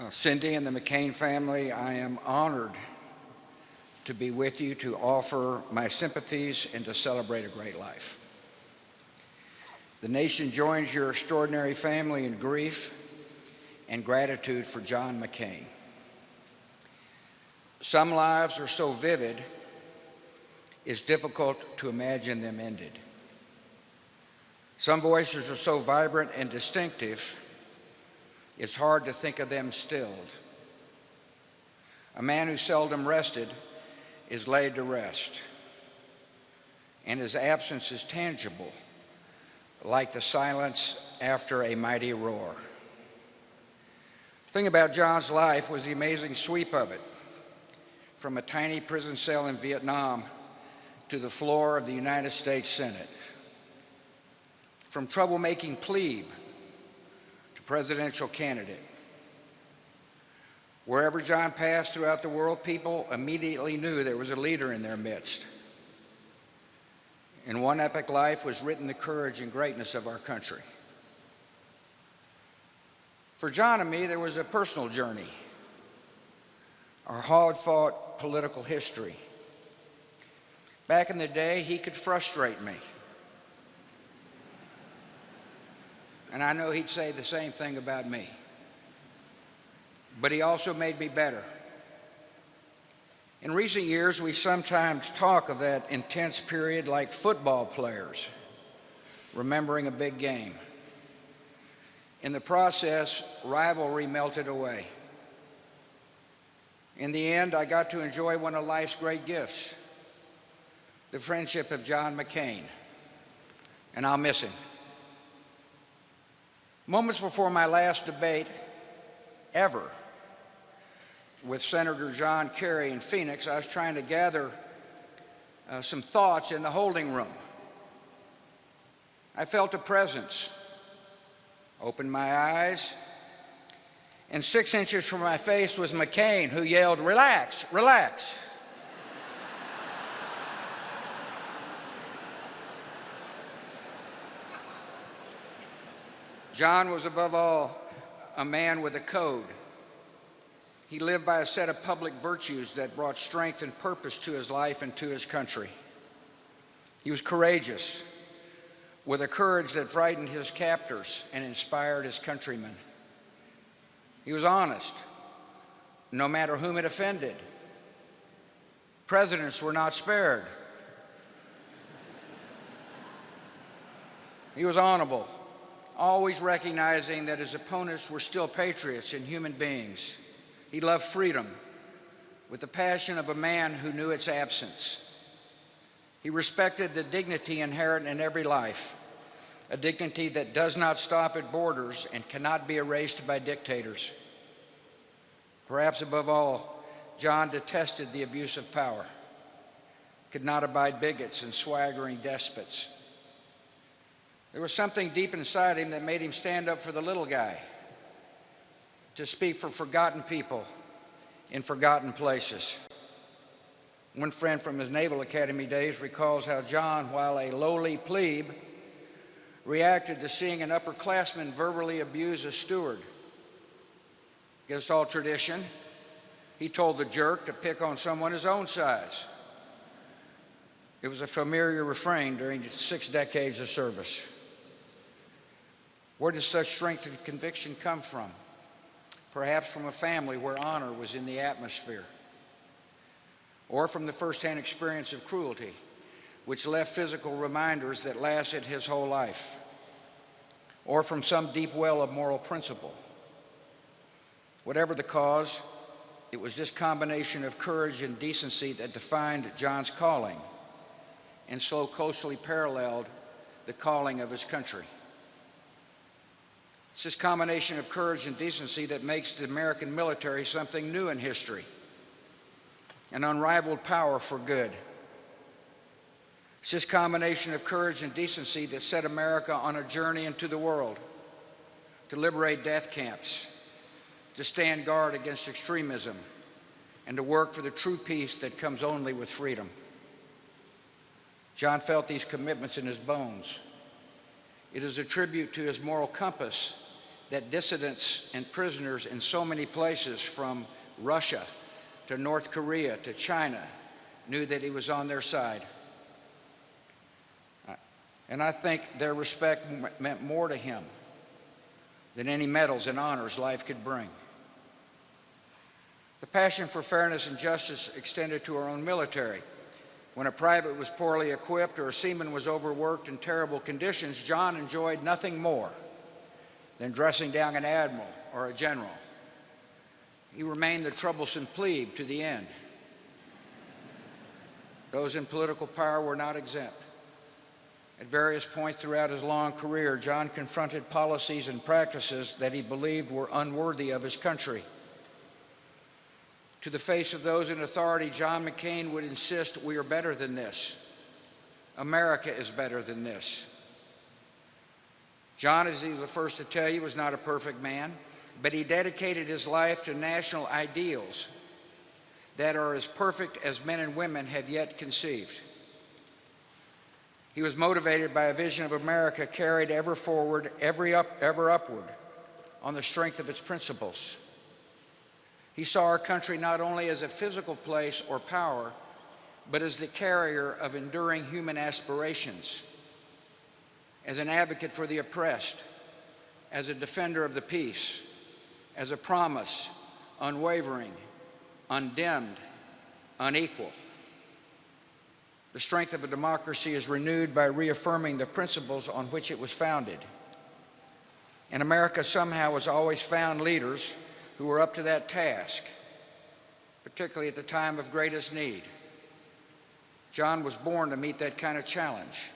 Cindy and the McCain family, I am honored to be with you to offer my sympathies and to celebrate a great life. The nation joins your extraordinary family in grief and gratitude for John McCain. Some lives are so vivid, it's difficult to imagine them ended. Some voices are so vibrant and distinctive, it's hard to think of them stilled. A man who seldom rested is laid to rest, and his absence is tangible, like the silence after a mighty roar. The thing about John's life was the amazing sweep of it, from a tiny prison cell in Vietnam to the floor of the United States Senate, from troublemaking plebe to presidential candidate. Wherever John passed throughout the world, people immediately knew there was a leader in their midst. In one epic life was written the courage and greatness of our country. For John and me, there was a personal journey, our hard-fought political history. Back in the day, he could frustrate me. And I know he'd say the same thing about me. But he also made me better. In recent years, we sometimes talk of that intense period like football players remembering a big game. In the process, rivalry melted away. In the end, I got to enjoy one of life's great gifts, the friendship of John McCain, and I'll miss him. Moments before my last debate ever with Senator John Kerry in Phoenix, I was trying to gather some thoughts in the holding room. I felt a presence, opened my eyes, and 6 inches from my face was McCain, who yelled, "Relax, relax." John was above all a man with a code. He lived by a set of public virtues that brought strength and purpose to his life and to his country. He was courageous, with a courage that frightened his captors and inspired his countrymen. He was honest, no matter whom it offended. Presidents were not spared. He was honorable, always recognizing that his opponents were still patriots and human beings. He loved freedom with the passion of a man who knew its absence. He respected the dignity inherent in every life, a dignity that does not stop at borders and cannot be erased by dictators. Perhaps above all, John detested the abuse of power, could not abide bigots and swaggering despots. There was something deep inside him that made him stand up for the little guy, to speak for forgotten people in forgotten places. One friend from his Naval Academy days recalls how John, while a lowly plebe, reacted to seeing an upperclassman verbally abuse a steward. Against all tradition, he told the jerk to pick on someone his own size. It was a familiar refrain during 6 decades of service. Where does such strength and conviction come from? Perhaps from a family where honor was in the atmosphere, or from the firsthand experience of cruelty, which left physical reminders that lasted his whole life, or from some deep well of moral principle. Whatever the cause, it was this combination of courage and decency that defined John's calling and so closely paralleled the calling of his country. It's this combination of courage and decency that makes the American military something new in history, an unrivaled power for good. It's this combination of courage and decency that set America on a journey into the world, to liberate death camps, to stand guard against extremism, and to work for the true peace that comes only with freedom. John felt these commitments in his bones. It is a tribute to his moral compass that dissidents and prisoners in so many places, from Russia to North Korea to China, knew that he was on their side. And I think their respect meant more to him than any medals and honors life could bring. The passion for fairness and justice extended to our own military. When a private was poorly equipped or a seaman was overworked in terrible conditions, John enjoyed nothing more than dressing down an admiral or a general. He remained the troublesome plebe to the end. Those in political power were not exempt. At various points throughout his long career, John confronted policies and practices that he believed were unworthy of his country. To the face of those in authority, John McCain would insist, "We are better than this. America is better than this." John, as he was the first to tell you, was not a perfect man, but he dedicated his life to national ideals that are as perfect as men and women have yet conceived. He was motivated by a vision of America carried ever forward, ever upward, on the strength of its principles. He saw our country not only as a physical place or power, but as the carrier of enduring human aspirations, as an advocate for the oppressed, as a defender of the peace, as a promise, unwavering, undimmed, unequal. The strength of a democracy is renewed by reaffirming the principles on which it was founded. And America somehow has always found leaders who were up to that task, particularly at the time of greatest need. John was born to meet that kind of challenge,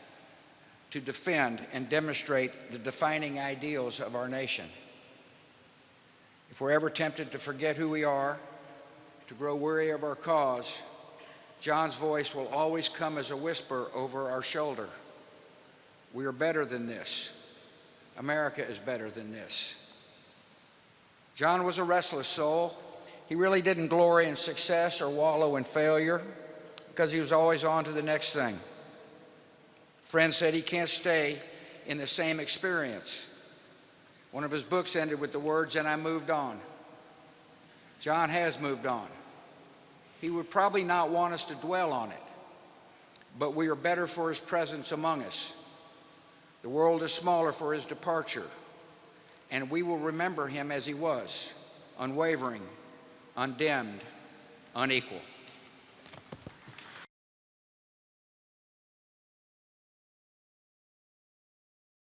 to defend and demonstrate the defining ideals of our nation. If we're ever tempted to forget who we are, to grow weary of our cause, John's voice will always come as a whisper over our shoulder. We are better than this. America is better than this. John was a restless soul. He really didn't glory in success or wallow in failure because he was always on to the next thing. Friends said he can't stay in the same experience. One of his books ended with the words, "And I moved on." John has moved on. He would probably not want us to dwell on it, but we are better for his presence among us. The world is smaller for his departure, and we will remember him as he was, unwavering, undimmed, unequal.